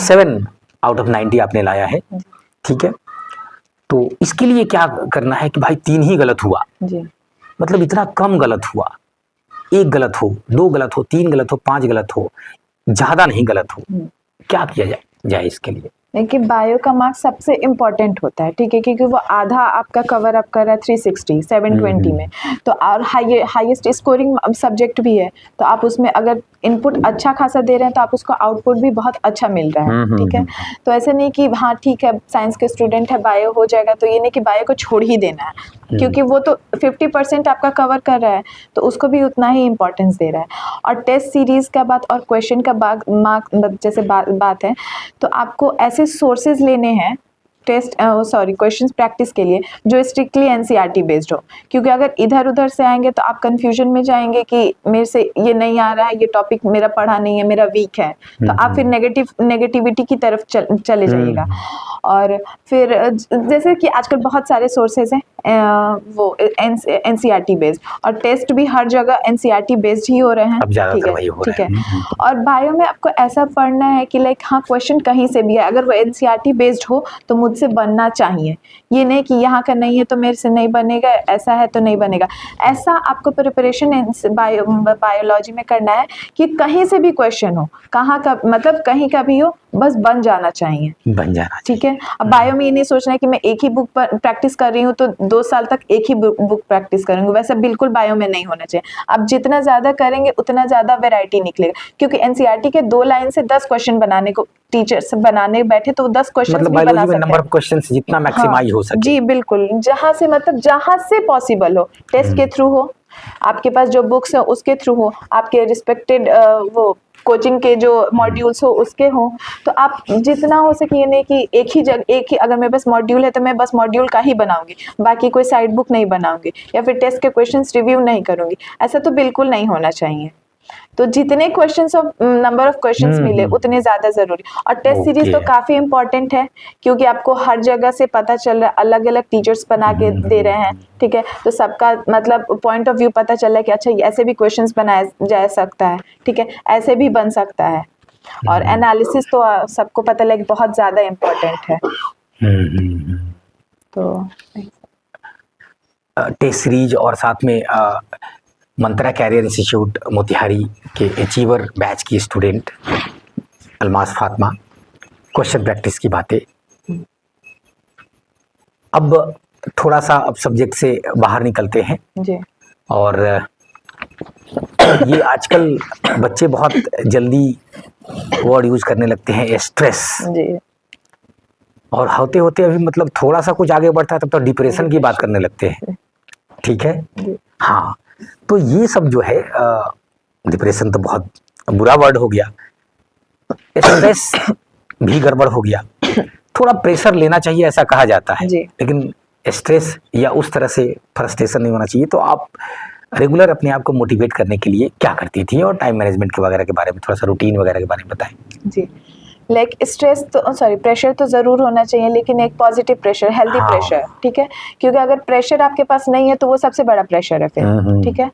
7/90 आपने लाया है, ठीक है। तो इसके लिए क्या करना है कि भाई 3 ही गलत हुआ जी। मतलब इतना कम गलत हुआ, 1 गलत हो, 2 गलत हो, 3 गलत हो, 5 गलत हो, ज्यादा नहीं गलत हो, क्या किया जाए इसके लिए? देखिए बायो का मार्क्स सबसे इम्पोर्टेंट होता है, ठीक है, क्योंकि वो आधा आपका कवर अप कर रहा है 360 720 में, तो और हाईएस्ट स्कोरिंग सब्जेक्ट भी है, तो आप उसमें अगर इनपुट अच्छा खासा दे रहे हैं तो आप उसको आउटपुट भी बहुत अच्छा मिल रहा है, ठीक है। तो ऐसे नहीं कि हाँ ठीक है साइंस के स्टूडेंट है बायो हो जाएगा, तो ये नहीं कि बायो को छोड़ ही देना है, क्योंकि वो तो 50% आपका कवर कर रहा है, तो उसको भी उतना ही इम्पोर्टेंस दे रहा है। और टेस्ट सीरीज का बात और क्वेश्चन का मार्क जैसे बात है, तो आपको ऐसे सोर्सेज लेने हैं क्वेश्चंस प्रैक्टिस के लिए जो स्ट्रिक्टली एनसीईआरटी बेस्ड हो, क्योंकि अगर इधर उधर से आएंगे तो आप कंफ्यूजन में जाएंगे कि मेरे से ये नहीं आ रहा है, ये टॉपिक मेरा पढ़ा नहीं है, मेरा वीक है, तो आप फिर नेगेटिविटी की तरफ चले जाइएगा। और फिर जैसे कि आजकल बहुत सारे सोर्सेज हैं वो एनसीईआरटी बेस्ड, और टेस्ट भी हर जगह एनसीईआरटी बेस्ड ही हो रहे हैं, ठीक है। और बायो में आपको ऐसा पढ़ना है कि लाइक हाँ क्वेश्चन कहीं से भी है, अगर वो एनसीईआरटी बेस्ड हो तो मुझसे बनना चाहिए, ये नहीं कि यहाँ का नहीं है तो मेरे से नहीं बनेगा, ऐसा है तो नहीं बनेगा। ऐसा आपको प्रिपरेशन बायोलॉजी में करना है कि कहीं से भी क्वेश्चन हो, कहाँ का मतलब कहीं का भी हो, बस बन जाना चाहिए, ठीक है। अब बायो में ये नहीं सोचना है कि मैं एक ही बुक पर प्रैक्टिस कर रही हूँ तो 2 साल तक एक ही बुक प्रैक्टिस करूंगी, वैसा बिल्कुल बायो में नहीं होना चाहिए। आप जितना ज्यादा करेंगे उतना ज्यादा वैरायटी निकलेगा, क्योंकि एनसीईआरटी के 2 लाइन से 10 क्वेश्चन बनाने को टीचर्स बनाने बैठे तो 10 क्वेश्चन मतलब भी बना सकते हैं। नंबर ऑफ क्वेश्चंस जितना मैक्सिमाइज हो सके। जी बिल्कुल, जहां से मतलब जहां से पॉसिबल हो, टेस्ट के थ्रू हो, आपके पास जो बुक्स है उसके थ्रू हो, आपके रिस्पेक्टेड वो कोचिंग के जो मॉड्यूल्स हो उसके हो, तो आप जितना हो सके ये नहीं कि एक ही अगर मेरे पास मॉड्यूल है तो मैं बस मॉड्यूल का ही बनाऊंगी, बाकी कोई साइड बुक नहीं बनाऊंगी, या फिर टेस्ट के क्वेश्चंस रिव्यू नहीं करूंगी, ऐसा तो बिल्कुल नहीं होना चाहिए। तो जितने क्वेश्चंस नंबर ऑफ क्वेश्चंस मिले उतने ज्यादा जरूरी। और टेस्ट सीरीज तो काफी इंपॉर्टेंट है, क्योंकि आपको हर जगह से पता चल रहा है, अलग अलग टीचर्स बना के दे रहे हैं, ठीक है, तो सबका मतलब पॉइंट ऑफ व्यू पता चल रहा है कि अच्छा ऐसे भी क्वेश्चंस बनाया जा सकता है, ठीक है, ऐसे भी बन सकता है। और एनालिसिस तो सबको पता लगे बहुत ज्यादा इम्पोर्टेंट है। तो टेस्ट सीरीज और साथ में मंत्रा कैरियर इंस्टीट्यूट मोतिहारी के अचीवर बैच की student Almas Fatima, question practice की बातें। अब थोड़ा सा अब सब्जेक्ट से बाहर निकलते हैं जी। और ये आजकल बच्चे बहुत जल्दी वर्ड यूज करने लगते हैं, स्ट्रेस जी। और होते होते अभी मतलब थोड़ा सा कुछ आगे बढ़ता है तब तो डिप्रेशन की बात करने लगते हैं, ठीक है। हाँ, तो ये सब जो है डिप्रेशन तो बहुत बुरा वर्ड हो गया, स्ट्रेस भी गड़बड़ हो गया। थोड़ा प्रेशर लेना चाहिए ऐसा कहा जाता है, लेकिन स्ट्रेस या उस तरह से फ्रस्ट्रेशन नहीं होना चाहिए। तो आप रेगुलर अपने आप को मोटिवेट करने के लिए क्या करती थी, और टाइम मैनेजमेंट के वगैरह के बारे में थोड़ा सा रूटीन वगैरह के बारे में बताएं। जी, लाइक स्ट्रेस तो प्रेशर तो ज़रूर होना चाहिए, लेकिन एक पॉजिटिव प्रेशर, हेल्दी प्रेशर, ठीक है, क्योंकि अगर प्रेशर आपके पास नहीं है तो वो सबसे बड़ा प्रेशर है फिर, ठीक है।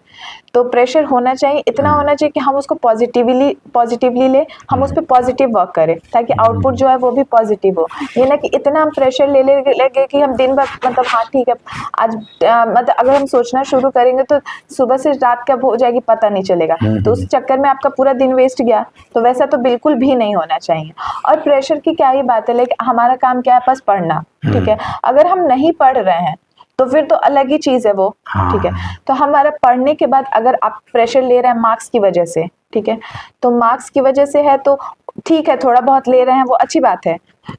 तो प्रेशर होना चाहिए, इतना होना चाहिए कि हम उसको पॉजिटिवली ले, हम उस पर पॉजिटिव वर्क करें ताकि आउटपुट जो है वो भी पॉजिटिव हो। ये ना कि इतना हम प्रेशर ले लगे कि हम दिन भर मतलब हाँ ठीक है आज मतलब अगर हम सोचना शुरू करेंगे तो सुबह से रात कब हो जाएगी पता नहीं चलेगा, तो उस चक्कर में आपका पूरा दिन वेस्ट गया। तो वैसा तो बिल्कुल भी नहीं होना चाहिए। और प्रेशर की क्या ही बात है, लेकिन हमारा काम क्या है, बस पढ़ना, ठीक है। अगर हम नहीं पढ़ रहे हैं तो फिर तो अलग ही चीज है वो, ठीक है। तो हमारा पढ़ने के बाद अगर आप प्रेशर ले रहे हैं मार्क्स की वजह से, ठीक है, तो मार्क्स की वजह से है तो ठीक है, थोड़ा बहुत ले रहे हैं वो अच्छी बात है,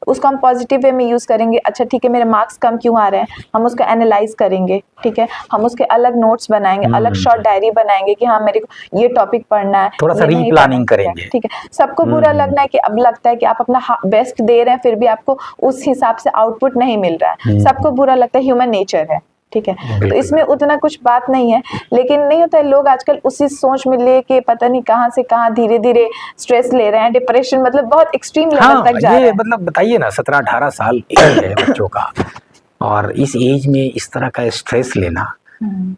उसको हम पॉजिटिव वे में यूज करेंगे। अच्छा ठीक है, मेरे मार्क्स कम क्यों आ रहे हैं, हम उसको एनालाइज करेंगे, ठीक है, हम उसके अलग नोट्स बनाएंगे, अलग शॉर्ट डायरी बनाएंगे कि हाँ मेरे को ये टॉपिक पढ़ना है, थोड़ा सा रीप्लानिंग करेंगे, ठीक है। सबको बुरा लगना है कि अब लगता है कि आप अपना बेस्ट दे रहे हैं फिर भी आपको उस हिसाब से आउटपुट नहीं मिल रहा है, सबको बुरा लगता है, ह्यूमन नेचर है, ठीक है। तो इसमें उतना कुछ बात नहीं है, लेकिन नहीं होता है, लोग आजकल उसी सोच में लेके पता नहीं कहां से कहां धीरे धीरे स्ट्रेस ले रहे हैं, डिप्रेशन मतलब बहुत एक्सट्रीम लेवल तक जा रहा है। मतलब बताइए ना, 17-18 साल एज है बच्चों का, और इस एज में इस तरह का स्ट्रेस लेना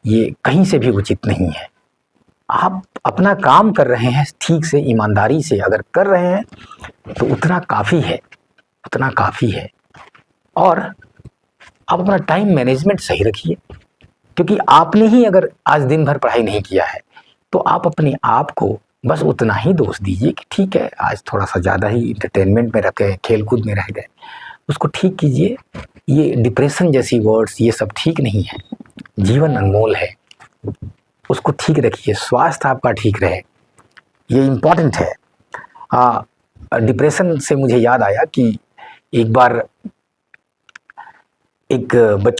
ये कहीं से भी उचित नहीं है। आप अपना काम कर रहे हैं ठीक से, ईमानदारी से अगर कर रहे हैं तो उतना काफ़ी है, उतना काफ़ी है। और आप अपना टाइम मैनेजमेंट सही रखिए, क्योंकि आपने ही अगर आज दिन भर पढ़ाई नहीं किया है तो आप अपने आप को बस उतना ही दोष दीजिए कि ठीक है आज थोड़ा सा ज़्यादा ही इंटरटेनमेंट में रह गए, खेल कूद में रह गए, उसको ठीक कीजिए। ये डिप्रेशन जैसी वर्ड्स ये सब ठीक नहीं है। जीवन अनमोल है, उसको ठीक रखिए, स्वास्थ्य आपका ठीक रहे, ये इम्पॉर्टेंट है। डिप्रेशन से मुझे याद आया कि एक बार एक बच्चा